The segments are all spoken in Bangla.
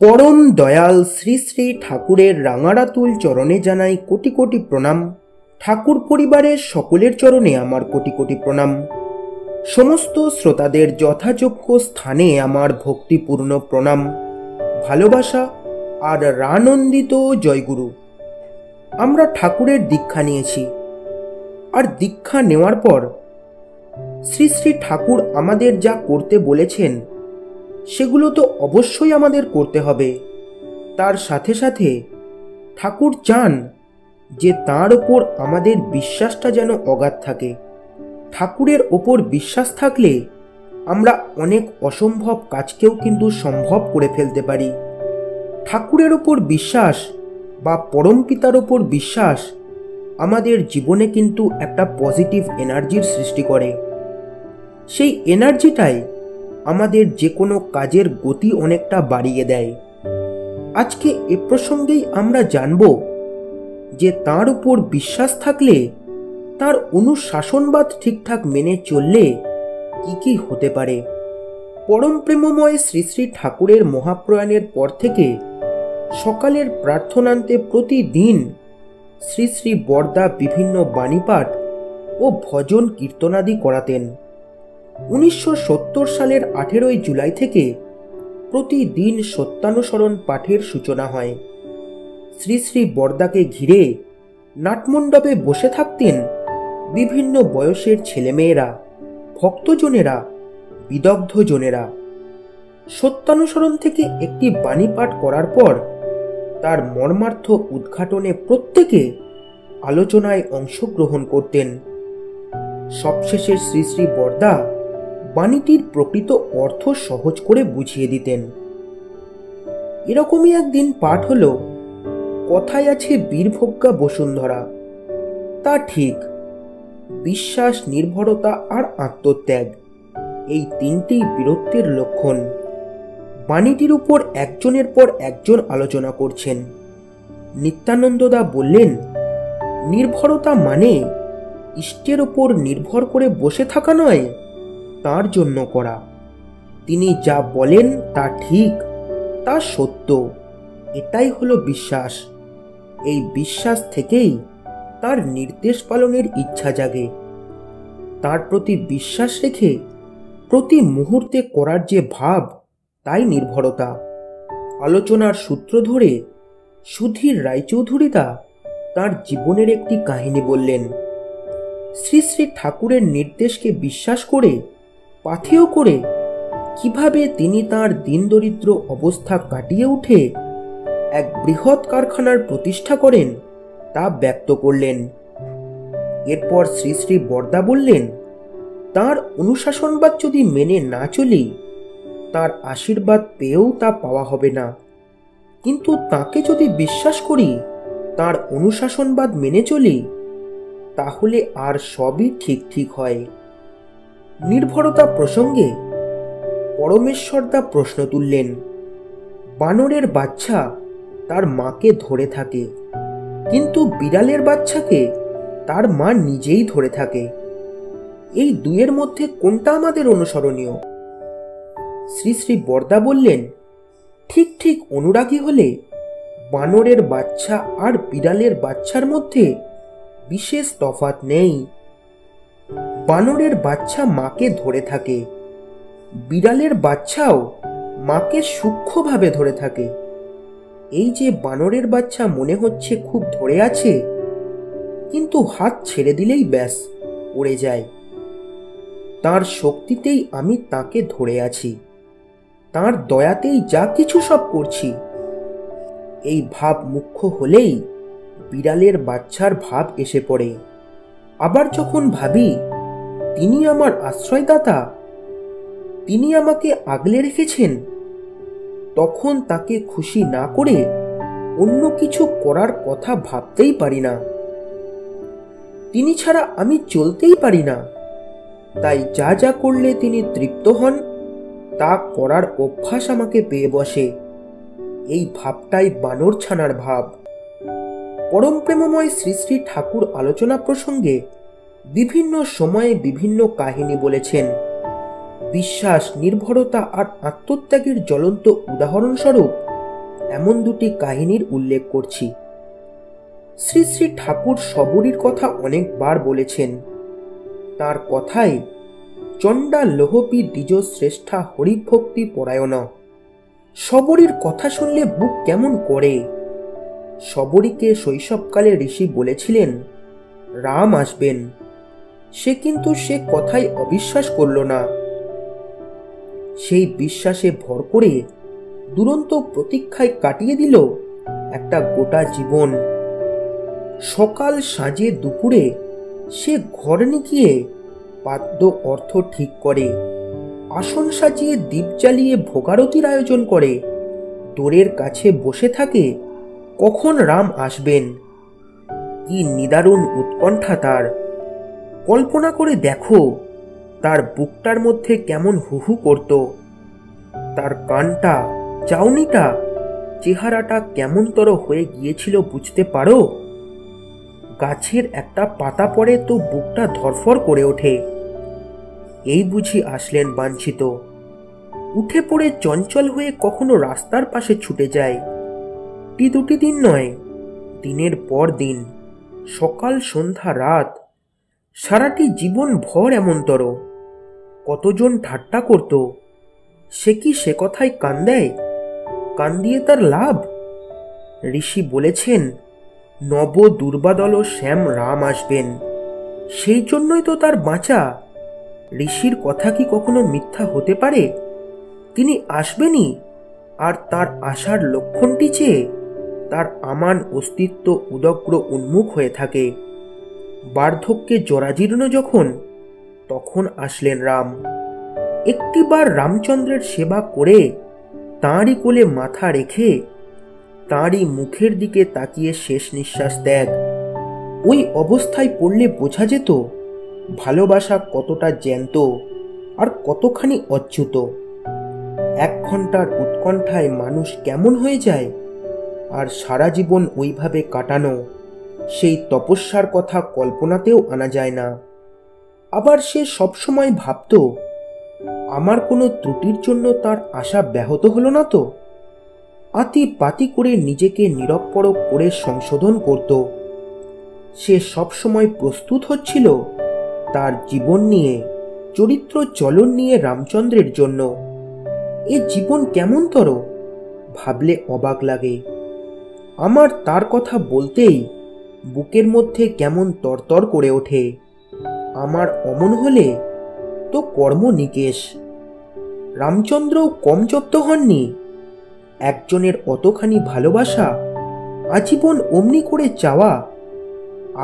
পরম দয়াল শ্রী শ্রী ঠাকুরের রাঙারাতুল চরণে জানাই কোটি কোটি প্রণাম। ঠাকুর পরিবারের সকলের চরণে আমার কোটি কোটি প্রণাম। সমস্ত শ্রোতাদের যথাযোগ্য স্থানে আমার ভক্তিপূর্ণ প্রণাম, ভালোবাসা আর রানন্দিত জয়গুরু। আমরা ঠাকুরের দীক্ষা নিয়েছি, আর দীক্ষা নেওয়ার পর শ্রী শ্রী ঠাকুর আমাদের যা করতে বলেছেন সেগুলো তো অবশ্যই আমাদের করতে হবে। তার সাথে সাথে ঠাকুর চান যে তার ওপর আমাদের বিশ্বাসটা যেন অগাধ থাকে। ঠাকুরের ওপর বিশ্বাস থাকলে আমরা অনেক অসম্ভব কাজকেও কিন্তু সম্ভব করে ফেলতে পারি। ঠাকুরের ওপর বিশ্বাস বা পরম পিতার ওপর বিশ্বাস আমাদের জীবনে কিন্তু একটা পজিটিভ এনার্জির সৃষ্টি করে। সেই এনার্জিটাই আমাদের যে কোনো কাজের গতি অনেকটা বাড়িয়ে দেয়। আজকে এ প্রসঙ্গেই আমরা জানব যে তার উপর বিশ্বাস থাকলে, তার অনুশাসনবাদ ঠিকঠাক মেনে চললে কি কি হতে পারে। পরম প্রেমময় শ্রী শ্রী ঠাকুরের মহাপ্রয়াণের পর থেকে সকালের প্রার্থনান্তে প্রতিদিন শ্রী শ্রী বরদা বিভিন্ন বাণীপাঠ ও ভজন কীর্তনাদি করাতেন। 1970 সালের 18 জুলাই থেকে প্রতিদিন সত্যানুসরণ পাঠের সূচনা হয়। শ্রী শ্রী বরদাকে ঘিরে নাটমণ্ডপে বসে থাকতেন বিভিন্ন বয়সের ছেলেমেয়েরা, ভক্তজনেরা, বিদগ্ধজনেরা। সত্যানুসরণ থেকে একটি বাণী পাঠ করার পর তার মর্মার্থ উদ্ঘাটনে প্রত্যেকে আলোচনায় অংশগ্রহণ করতেন। সবশেষে শ্রী শ্রী বরদা বাণীটির প্রকৃত অর্থ সহজ করে বুঝিয়ে দিতেন। এরকমই একদিন পাঠ হলো, কথায় আছে বীরভোগ্যা বসুন্ধরা। তা ঠিক, বিশ্বাস, নির্ভরতা আর আত্মত্যাগ এই তিনটি বীরত্বের লক্ষণ। বাণীটির উপর একজনের পর একজন আলোচনা করছেন। নিত্যানন্দদা বললেন, নির্ভরতা মানে ইষ্টের ওপর নির্ভর করে বসে থাকা নয়, তার জন্য করা। তিনি যা বলেন তা ঠিক, তা সত্য, এটাই হলো বিশ্বাস। এই বিশ্বাস থেকেই তার নির্দেশ পালনের ইচ্ছা জাগে। তার প্রতি বিশ্বাস রেখে প্রতি মুহূর্তে করার যে ভাব, তাই নির্ভরতা। আলোচনার সূত্র ধরে সুধীর রায়চৌধুরীদা তার জীবনের একটি কাহিনী বললেন। শ্রী শ্রী ঠাকুরের নির্দেশকে বিশ্বাস করে, পাথেয় করে কিভাবে তিনি তার দীনদরিদ্র অবস্থা কাটিয়ে উঠে এক বৃহৎ কারখানার প্রতিষ্ঠা করেন তা ব্যক্ত করলেন। এরপর শ্রী শ্রী বরদা বললেন, তার অনুশাসনবাদ যদি মেনে না চলি, তার আশীর্বাদ পেয়েও তা পাওয়া হবে না। কিন্তু তাকে যদি বিশ্বাস করি, তার অনুশাসনবাদ মেনে চলি, তাহলে আর সবই ঠিক ঠিক হয়। নির্ভরতা প্রসঙ্গে পরমেশ্বরদা প্রশ্ন তুললেন, বানরের বাচ্চা তার মাকে ধরে থাকে, কিন্তু বিড়ালের বাচ্চাকে তার মা নিজেই ধরে থাকে। এই দুয়ের মধ্যে কোনটা আমাদের অনুসরণীয়? শ্রী শ্রী বরদা বললেন, ঠিক ঠিক অনুরাগী হলে বানরের বাচ্চা আর বিড়ালের বাচ্চার মধ্যে বিশেষ তফাৎ নেই। বানরের বাচ্চা মাকে ধরে থাকে, বিড়ালের বাচ্চাও মাকে সূক্ষ্মভাবে ধরে থাকে। এই যে বানরের বাচ্চা মনে হচ্ছে খুব ধরে আছে, কিন্তু হাত ছেড়ে দিলেই ব্যাস পড়ে যায়। তার শক্তিতেই আমি তাকে ধরে আছি, তার দয়াতেই যা কিছু সব করছি। এই ভাব মুখ্য হলেই বিড়ালের বাচ্চার ভাব এসে পড়ে। আবার যখন ভাবি তিনি আমার আশ্রয়দাতা, তিনি আমাকে আগলে রেখেছেন, তখন তাকে খুশি না করে অন্য কিছু করার কথা ভাবতেই পারি না। তিনি ছাড়া আমি চলতেই পারি না। তাই যা যা করলে তিনি তৃপ্ত হন, তা করার অভ্যাস আমাকে পেয়ে বসে। এই ভাবটাই বানর ছানার ভাব। পরম প্রেমময় শ্রী শ্রী ঠাকুর আলোচনা প্রসঙ্গে বিভিন্ন সময়ে বিভিন্ন কাহিনী বলেছেন। বিশ্বাস, নির্ভরতা আর আত্মত্যাগের জ্বলন্ত উদাহরণস্বরূপ এমন দুটি কাহিনীর উল্লেখ করছি। শ্রী শ্রী ঠাকুর শবরীর কথা অনেকবার বলেছেন। তার কথায় চণ্ডা লোহপি দ্বিজ শ্রেষ্ঠা হরিভক্তি পরায়ণ। শবরীর কথা শুনলে বুক কেমন করে। শবরীকে শৈশবকালে ঋষি বলেছিলেন রাম আসবেন, সে কিন্তু সে কথাই অবিশ্বাস করল না। সেই বিশ্বাসে ভর করে দুরন্ত প্রতীক্ষায় কাটিয়ে দিল একটা গোটা জীবন। সকাল সাঁজে দুপুরে সে ঘর নিকিয়ে পাদ্য অর্থ ঠিক করে, আসন সাজিয়ে দীপ জ্বালিয়ে ভোগারতির আয়োজন করে, দোরের কাছে বসে থাকে কখন রাম আসবেন। কি নিদারুণ উৎকণ্ঠা তার! কল্পনা করে দেখো তার বুকটার মধ্যে কেমন হুহু করত। তার কানটা, চাউনিটা, চেহারাটা কেমনতর হয়ে গিয়েছিল বুঝতে পারো? গাছের একটা পাতা পড়ে তো বুকটা ধরফর করে ওঠে। এই বুঝি আসলেন বাঞ্ছিত। উঠে পড়ে চঞ্চল হয়ে কখনো রাস্তার পাশে ছুটে যায়। দুটি দিন নয়, দিনের পর দিন, সকাল সন্ধ্যা রাত, সারাটি জীবন ভর এমনতর। কতজন ঠাট্টা করত, সে কি সে কথায় কান দেয়? কান দিয়ে তার লাভ? ঋষি বলেছেন নব দুর্বাদল শ্যাম রাম আসবেন, সেই জন্যই তো তার বাঁচা। ঋষির কথা কি কখনো মিথ্যা হতে পারে? তিনি আসবেনই, আর তার আসার লক্ষণটি চেয়ে তার আমান অস্তিত্ব উদগ্র উন্মুখ হয়ে থাকে। বার্ধক্যে জরাজীর্ণ যখন, তখন আসলেন রাম। একটিবার রামচন্দ্রের সেবা করে তাঁরই কোলে মাথা রেখে তাঁরই মুখের দিকে তাকিয়ে শেষ নিঃশ্বাস ত্যাগ। ওই অবস্থায় পড়লে বোঝা যেত ভালোবাসা কতটা জ্যান্ত আর কতখানি অচ্যুত। 1 ঘন্টার উৎকণ্ঠায় মানুষ কেমন হয়ে যায়, আর সারা জীবন ওইভাবে কাটানো, সেই তপস্যার কথা কল্পনাতেও আনা যায় না। আবার সে সবসময় ভাবত আমার কোনো ত্রুটির জন্য তার আশা ব্যাহত হলো না তো। আতি পাতি করে নিজেকে নিরপরক করে সংশোধন করত। সে সবসময় প্রস্তুত হচ্ছিল তার জীবন নিয়ে, চরিত্র চলন নিয়ে রামচন্দ্রের জন্য। এ জীবন কেমনতর ভাবলে অবাক লাগে। আমার তার কথা বলতেই বুকের মধ্যে কেমন তরতর করে ওঠে। আমার অমন হলে তো কর্ম নিকেশ। রামচন্দ্রও কম জব্দ হননি। একজনের অতখানি ভালোবাসা, আজীবন অমনি করে চাওয়া,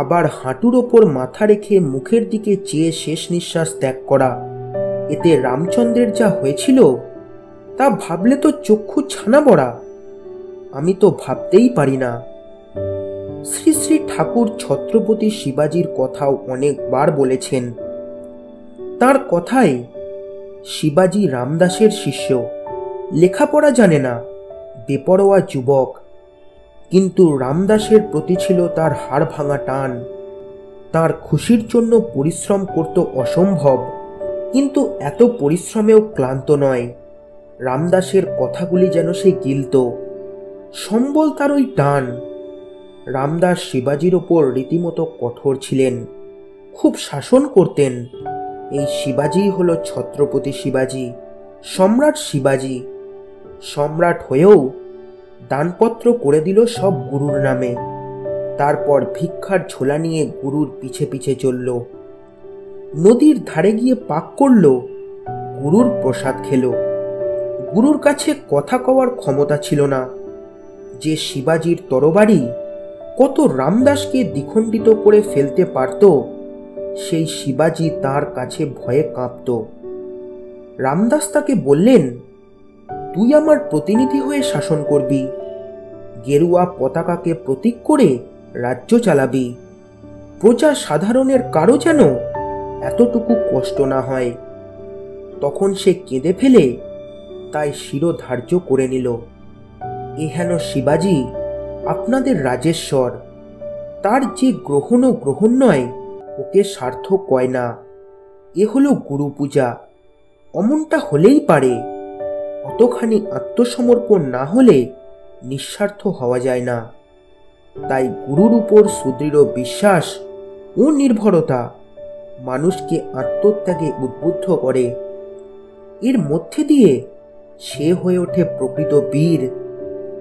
আবার হাঁটুর ওপর মাথা রেখে মুখের দিকে চেয়ে শেষ নিঃশ্বাস ত্যাগ করা, এতে রামচন্দ্রের যা হয়েছিল তা ভাবলে তো চক্ষু ছানা বড়া। আমি তো ভাবতেই পারি না। শ্রী শ্রী ঠাকুর ছত্রপতি শিবাজির কথাও অনেকবার বলেছেন। তার কথায় শিবাজি রামদাসের শিষ্য, লেখাপড়া জানে না, বেপরোয়া যুবক, কিন্তু রামদাসের প্রতি ছিল তার হাড় ভাঙা টান। তার খুশির জন্য পরিশ্রম করত অসম্ভব, কিন্তু এত পরিশ্রমেও ক্লান্ত নয়। রামদাসের কথাগুলি যেন সে গিলত। সম্বল তার ওই টান। রামদাস শিবাজির ওপর রীতিমতো কঠোর ছিলেন, খুব শাসন করতেন। এই শিবাজি হল ছত্রপতি শিবাজি, সম্রাট শিবাজি। সম্রাট হয়েও দানপত্র করে দিল সব গুরুর নামে। তারপর ভিক্ষার ঝোলা নিয়ে গুরুর পিছে পিছে চলল। নদীর ধারে গিয়ে পাক করল, গুরুর প্রসাদ খেল। গুরুর কাছে কথা কওয়ার ক্ষমতা ছিল না। যে শিবাজির তরবারি কত রামদাসকে দ্বিখণ্ডিত করে ফেলতে পারত, সেই শিবাজি তার কাছে ভয়ে কাঁপত। রামদাস তাকে বললেন, তুই আমার প্রতিনিধি হয়ে শাসন করবি, গেরুয়া পতাকাকে প্রতীক করে রাজ্য চালাবি। প্রজা সাধারণের কারো যেন এতটুকু কষ্ট না হয়। তখন সে কেঁদে ফেলে তাই শিরোধার্য করে নিল, এ হেন শিবাজি আপনাদের রাজেশ্বর, তার যে গ্রহণ ও গ্রহণ নয় ওকে সার্থক কয় না। এ হলো গুরু পূজা। অমনটা হলেই পারে। অতখানি আত্মসমর্পণ না হলে নিঃস্বার্থ হওয়া যায় না। তাই গুরুর উপর সুদৃঢ় বিশ্বাস ও নির্ভরতা মানুষকে আত্মত্যাগে উদ্বুদ্ধ করে। এর মধ্যে দিয়ে সে হয়ে ওঠে প্রকৃত বীর,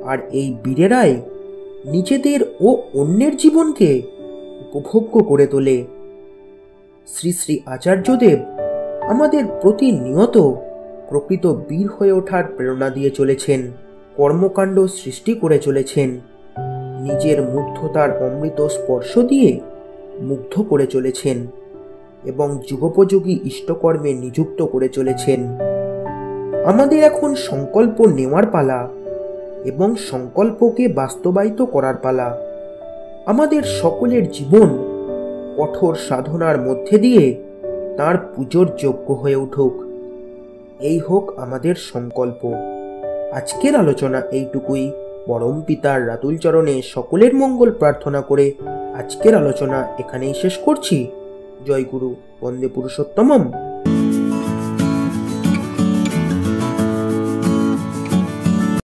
আর এই বীরেরাই নিজেদের ও অন্যের জীবনকে উপভোগ্য করে তোলে। শ্রী শ্রী আচার্যদেব আমাদের প্রতিনিয়ত প্রকৃত বীর হয়ে ওঠার প্রেরণা দিয়ে চলেছেন, কর্মকাণ্ড সৃষ্টি করে চলেছেন, নিজের মুগ্ধতার অমৃত স্পর্শ দিয়ে মুগ্ধ করে চলেছেন এবং যুগোপযোগী ইষ্টকর্মে নিযুক্ত করে চলেছেন। আমাদের এখন সংকল্প নেওয়ার পালা এবং সংকল্পকে বাস্তবায়িত করার পালা। আমাদের সকলের জীবন কঠোর সাধনার মধ্যে দিয়ে তার পুজোর যোগ্য হয়ে উঠুক, এই হোক আমাদের সংকল্প। আজকের আলোচনা এইটুকুই। পরম পিতার রাতুল চরণে সকলের মঙ্গল প্রার্থনা করে আজকের আলোচনা এখানেই শেষ করছি। জয় গুরু, বন্দে পুরুষোত্তমম।